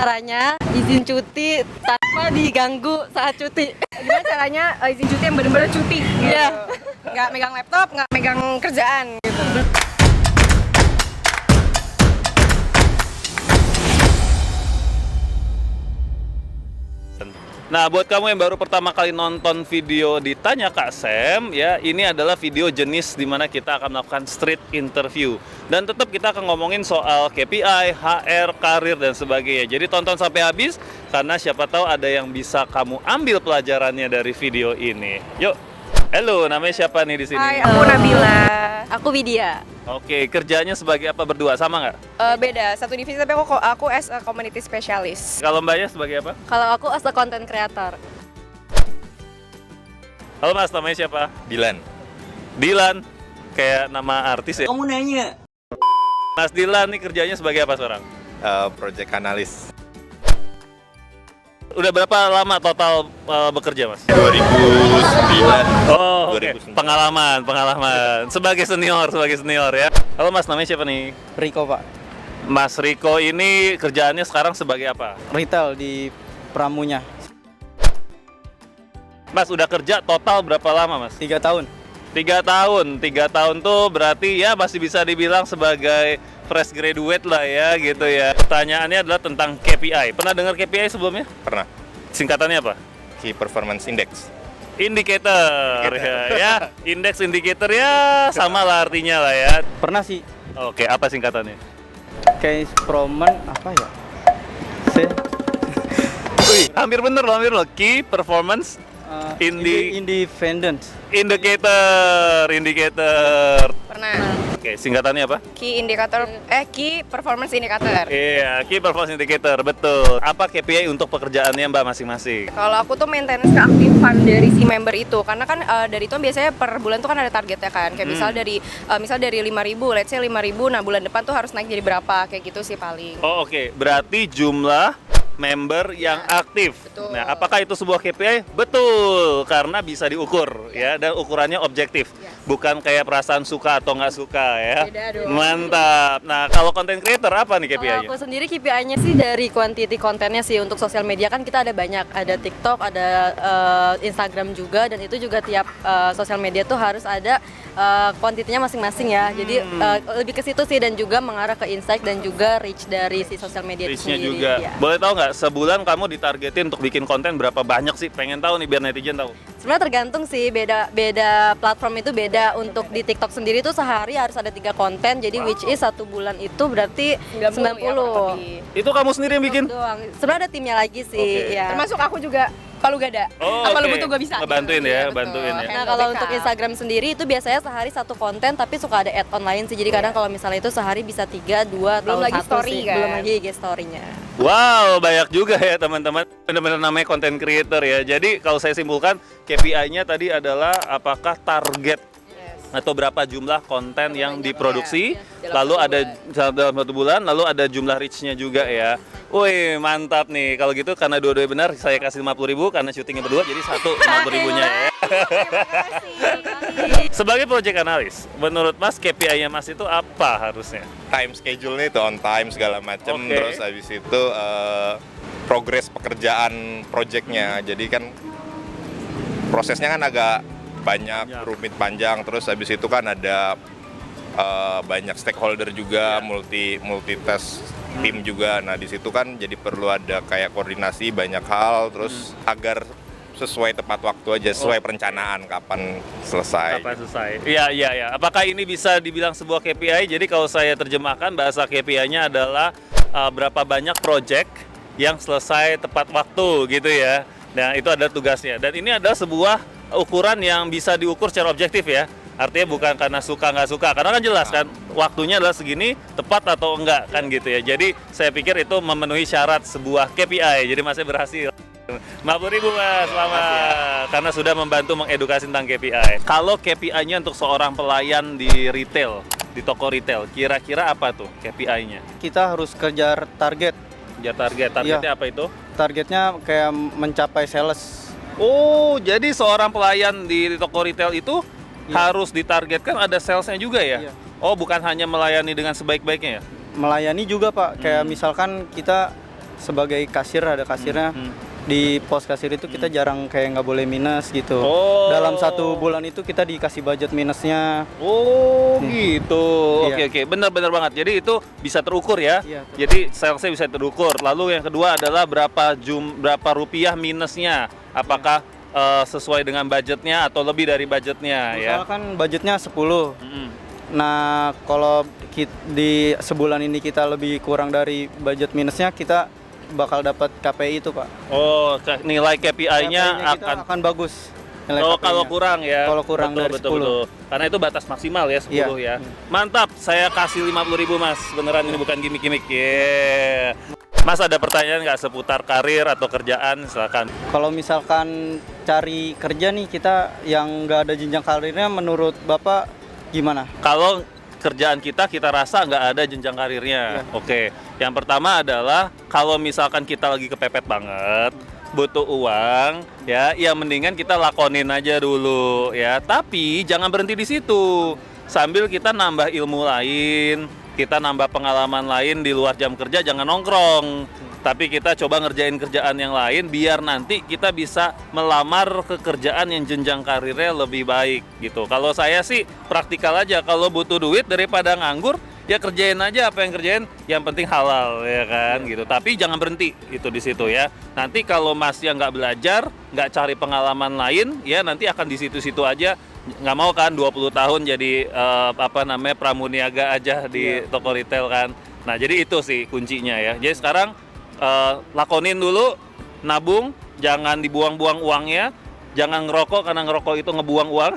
caranya izin cuti tanpa diganggu saat cuti? Gimana caranya izin cuti yang benar-benar cuti? Iya. Nggak megang laptop, nggak megang kerjaan gitu. Nah, buat kamu yang baru pertama kali nonton video Ditanya Kak Sam, ya, ini adalah video jenis di mana kita akan melakukan street interview. Dan tetap kita akan ngomongin soal KPI, HR, karir, dan sebagainya. Jadi tonton sampai habis, karena siapa tahu ada yang bisa kamu ambil pelajarannya dari video ini. Yuk, halo, namanya siapa nih di sini? Hai, aku Nabila. Aku Widya. Oke, kerjanya sebagai apa berdua? Sama nggak? Beda, satu divisi tapi aku as a community specialist. Kalau Mbaknya sebagai apa? Kalau aku as a content creator. Halo Mas, namanya siapa? Dilan. Dilan, kayak nama artis ya? Kamu nanya. Mas Dilan nih kerjanya sebagai apa seorang? Project analis. Udah berapa lama total bekerja, Mas? 2009. Oh, oke. 2009. Pengalaman. Sebagai senior ya. Halo Mas, namanya siapa nih? Riko Pak, Mas Riko ini kerjaannya sekarang sebagai apa? retail di Pramunya, Mas, udah kerja total berapa lama, Mas? 3 tahun. 3 tahun. 3 tahun tuh berarti ya masih bisa dibilang sebagai fresh graduate lah ya, gitu ya. Pertanyaannya adalah tentang KPI. Pernah dengar KPI sebelumnya? Pernah. Singkatannya apa? Key Performance Index. Indikator ya. Indeks indikator ya sama lah artinya lah ya. Pernah sih, Oke, apa singkatannya? kayak promen apa ya? Se- Wih, hampir bener loh. Key Performance Independent. Indicator. Pernah. Oke, singkatannya apa? Key performance indicator. Iya, Key Performance Indicator, betul. Apa KPI untuk pekerjaannya Mbak masing-masing? Kalau aku tuh maintenance keaktifan dari si member itu, karena kan dari itu biasanya per bulan tuh kan ada targetnya kan. Kayak misal dari 5.000, let's say 5.000, nah bulan depan tuh harus naik jadi berapa, kayak gitu sih paling. Oh, oke. Berarti jumlah member yang aktif. betul. Nah, apakah itu sebuah KPI? Betul, karena bisa diukur ya, dan ukurannya objektif. Bukan kayak perasaan suka atau nggak suka ya. Beda dong. Mantap. Nah, kalau content creator apa nih Kalau KPI-nya? aku sendiri KPI-nya sih dari quantity kontennya sih. Untuk sosial media kan kita ada banyak, ada TikTok, ada Instagram juga, dan itu juga tiap sosial media tuh harus ada kuantitinya masing-masing ya. Jadi lebih ke situ sih, dan juga mengarah ke insight dan juga reach dari si sosial media itu Reach-nya sendiri. juga. Ya. Boleh tahu nggak, sebulan kamu ditargetin untuk bikin konten berapa banyak sih? Pengen tahu nih biar netizen tahu. Sebenarnya tergantung sih, beda platform itu beda. Untuk di TikTok sendiri tuh sehari harus ada 3 konten, jadi which is 1 bulan itu berarti 90. Ya, kurang lebih. Itu kamu sendiri yang bikin? Doang. Sebenarnya ada timnya lagi sih. Oke. Ya. Termasuk aku juga Palu Gada. Oh, Apa lu oke. butuh gue bisa. Ngebantuin ya, Iya, bantuin ya. Nah, kalau untuk Instagram sendiri itu biasanya sehari 1 konten, tapi suka ada add-on lain sih. Jadi kadang kalau misalnya itu sehari bisa 3, 2, Belum atau lagi 1 story sih. kan? Belum lagi IG story-nya. Wow, banyak juga ya teman-teman. Benar-benar namanya content creator ya. Jadi kalau saya simpulkan, KPI-nya tadi adalah apakah target atau berapa jumlah konten yang diproduksi, lalu ada dalam 1 bulan, lalu ada jumlah reach-nya juga ya. Wih, mantap nih. Kalau gitu karena dua-duanya benar, saya kasih 50.000 karena syutingnya berdua, jadi 50.000-nya ya. Sebagai project analis, menurut Mas KPI-nya Mas itu apa harusnya? Time schedule-nya itu on time segala macam. Oke. Terus habis itu progres pekerjaan projectnya. Jadi kan prosesnya kan agak banyak, rumit, panjang. Terus habis itu kan ada banyak stakeholder juga, multi task tim juga. Nah, di situ kan jadi perlu ada kayak koordinasi banyak hal, terus agar sesuai tepat waktu aja, sesuai perencanaan kapan selesai. Kapan selesai? Iya. Apakah ini bisa dibilang sebuah KPI? Jadi kalau saya terjemahkan, bahasa KPI-nya adalah berapa banyak project yang selesai tepat waktu gitu ya. Nah, itu ada tugasnya. Dan ini adalah sebuah ukuran yang bisa diukur secara objektif ya. Artinya bukan karena suka nggak suka, karena kan jelas kan waktunya adalah segini, tepat atau enggak kan gitu ya. Jadi saya pikir itu memenuhi syarat sebuah KPI. Jadi masih berhasil. 50.000 Mas, selamat. Karena sudah membantu mengedukasi tentang KPI. Kalau KPI-nya untuk seorang pelayan di retail, di toko retail, kira-kira apa tuh KPI-nya? Kita harus kejar target. Ya targetnya apa itu? Targetnya kayak mencapai sales. Oh, jadi seorang pelayan di toko retail itu harus ditargetkan ada salesnya juga ya? Iya. Oh, bukan hanya melayani dengan sebaik-baiknya ya? Melayani juga Pak, kayak misalkan kita sebagai kasir, ada kasirnya. Di pos kasir itu kita jarang kayak nggak boleh minus gitu. Oh. Dalam 1 bulan itu kita dikasih budget minusnya. Oh gitu, Iya. oke, benar-benar banget. Jadi itu bisa terukur ya. Iya, terukur. Jadi salesnya bisa terukur. Lalu yang kedua adalah berapa rupiah minusnya. Apakah sesuai dengan budgetnya atau lebih dari budgetnya ya? Misalkan budgetnya 10. Mm-mm. Nah, kalau di sebulan ini kita lebih kurang dari budget minusnya, kita bakal dapat KPI itu, Pak. Oh, nilai KPI-nya kita akan bagus. Nilai Oh, KPI-nya. kalau kurang ya. Kalau kurang dari 10. Karena itu batas maksimal ya 10 ya. Mantap, saya kasih 50.000 Mas. Beneran ini bukan gimmick-gimmick. Yeah. Mas ada pertanyaan nggak seputar karir atau kerjaan? Silakan. Kalau misalkan cari kerja nih, kita yang nggak ada jenjang karirnya, menurut Bapak gimana? Kalau kerjaan kita rasa nggak ada jenjang karirnya. Oke. Yang pertama adalah kalau misalkan kita lagi kepepet banget, butuh uang, ya mendingan kita lakonin aja dulu ya. Tapi jangan berhenti di situ. Sambil kita nambah ilmu lain, kita nambah pengalaman lain di luar jam kerja, jangan nongkrong. Tapi kita coba ngerjain kerjaan yang lain biar nanti kita bisa melamar ke kerjaan yang jenjang karirnya lebih baik gitu. Kalau saya sih praktikal aja, kalau butuh duit daripada nganggur ya kerjain aja apa yang kerjain, yang penting halal ya kan gitu. Tapi jangan berhenti itu di situ ya. Nanti kalau masih nggak belajar, nggak cari pengalaman lain ya nanti akan di situ-situ aja. Nggak mau kan 20 tahun jadi pramuniaga aja di toko retail kan. Nah jadi itu sih kuncinya ya. Jadi sekarang lakonin dulu, nabung, jangan dibuang-buang uangnya, jangan ngerokok karena ngerokok itu ngebuang uang.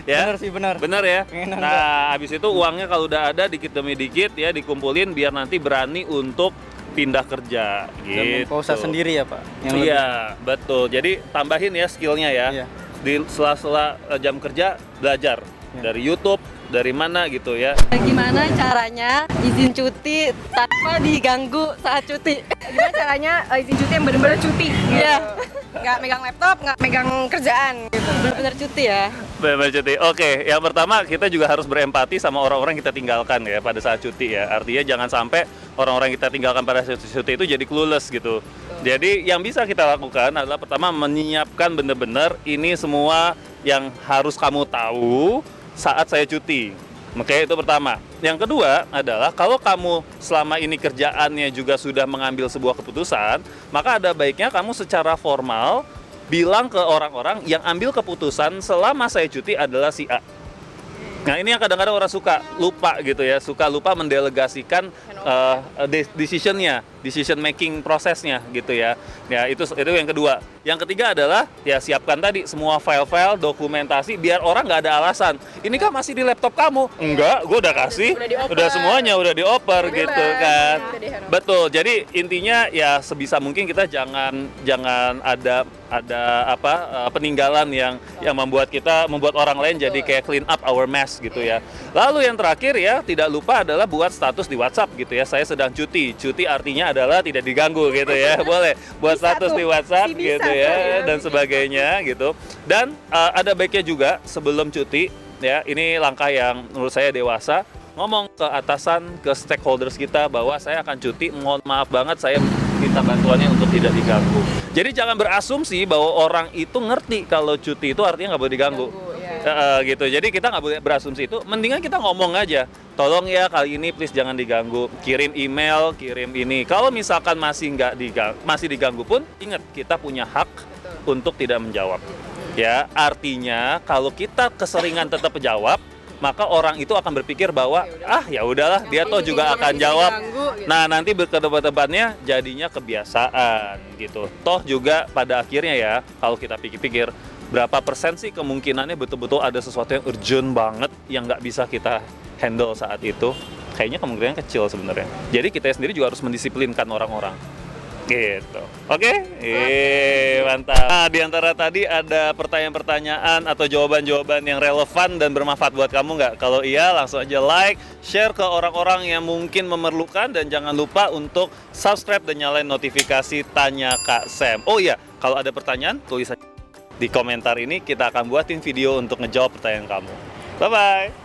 Ya. Benar sih, benar. Benar ya. Pengen Nah, habis itu uangnya kalau udah ada dikit demi dikit ya dikumpulin biar nanti berani untuk pindah kerja Dan gitu. usaha sendiri ya, Pak. Iya, betul. Jadi tambahin ya skillnya ya. Iya. Di sela-sela jam kerja belajar dari YouTube, dari mana gitu ya. Gimana caranya izin cuti tanpa diganggu saat cuti? Gimana caranya izin cuti yang benar-benar cuti? Iya. Nggak megang laptop, nggak megang kerjaan gitu. Benar-benar cuti ya. Benar cuti. Oke, yang pertama kita juga harus berempati sama orang-orang yang kita tinggalkan ya pada saat cuti ya. Artinya jangan sampai orang-orang yang kita tinggalkan pada saat cuti itu jadi clueless gitu. Jadi yang bisa kita lakukan adalah pertama menyiapkan benar-benar ini semua yang harus kamu tahu saat saya cuti. Oke, itu pertama. Yang kedua adalah kalau kamu selama ini kerjaannya juga sudah mengambil sebuah keputusan, maka ada baiknya kamu secara formal bilang ke orang-orang yang ambil keputusan selama saya cuti adalah si A. Nah ini yang kadang-kadang orang suka lupa gitu ya, suka lupa mendelegasikan decision making prosesnya gitu ya. Ya itu yang kedua. Yang ketiga adalah ya siapkan tadi semua file-file, dokumentasi biar orang nggak ada alasan. Ini kan masih di laptop kamu? Enggak, gue udah kasih, udah semuanya udah dioper gitu kan. Betul. Jadi intinya ya sebisa mungkin kita jangan ada peninggalan yang membuat orang lain jadi kayak clean up our mess gitu ya. Lalu yang terakhir ya tidak lupa adalah buat status di WhatsApp gitu ya. Saya sedang cuti. Cuti artinya adalah tidak diganggu gitu ya. Boleh buat status di WhatsApp gitu ya dan sebagainya gitu. Dan ada baiknya juga sebelum cuti ya, ini langkah yang menurut saya dewasa, ngomong ke atasan, ke stakeholders kita bahwa saya akan cuti, mohon maaf banget saya minta bantuannya untuk tidak diganggu. Jadi jangan berasumsi bahwa orang itu ngerti kalau cuti itu artinya nggak boleh diganggu. Gitu. Jadi kita nggak boleh berasumsi itu. Mendingan kita ngomong aja. Tolong ya kali ini please jangan diganggu. Kirim email, kirim ini. Kalau misalkan masih diganggu pun, ingat kita punya hak untuk tidak menjawab. Ya artinya kalau kita keseringan tetap menjawab, maka orang itu akan berpikir bahwa ya udahlah dia toh juga akan jawab. Nah nanti berkedepan-depannya jadinya kebiasaan gitu. Toh juga pada akhirnya ya kalau kita pikir-pikir berapa persen sih kemungkinannya betul-betul ada sesuatu yang urgent banget yang nggak bisa kita handle saat itu? Kayaknya kemungkinan kecil sebenarnya. Jadi kita sendiri juga harus mendisiplinkan orang-orang. Gitu. Oke? Mantap. Nah, di antara tadi ada pertanyaan-pertanyaan atau jawaban-jawaban yang relevan dan bermanfaat buat kamu nggak? Kalau iya, langsung aja like, share ke orang-orang yang mungkin memerlukan, dan jangan lupa untuk subscribe dan nyalain notifikasi Tanya Kak Sam. Oh iya, kalau ada pertanyaan, tulis aja di komentar ini, kita akan buatin video untuk ngejawab pertanyaan kamu. Bye-bye!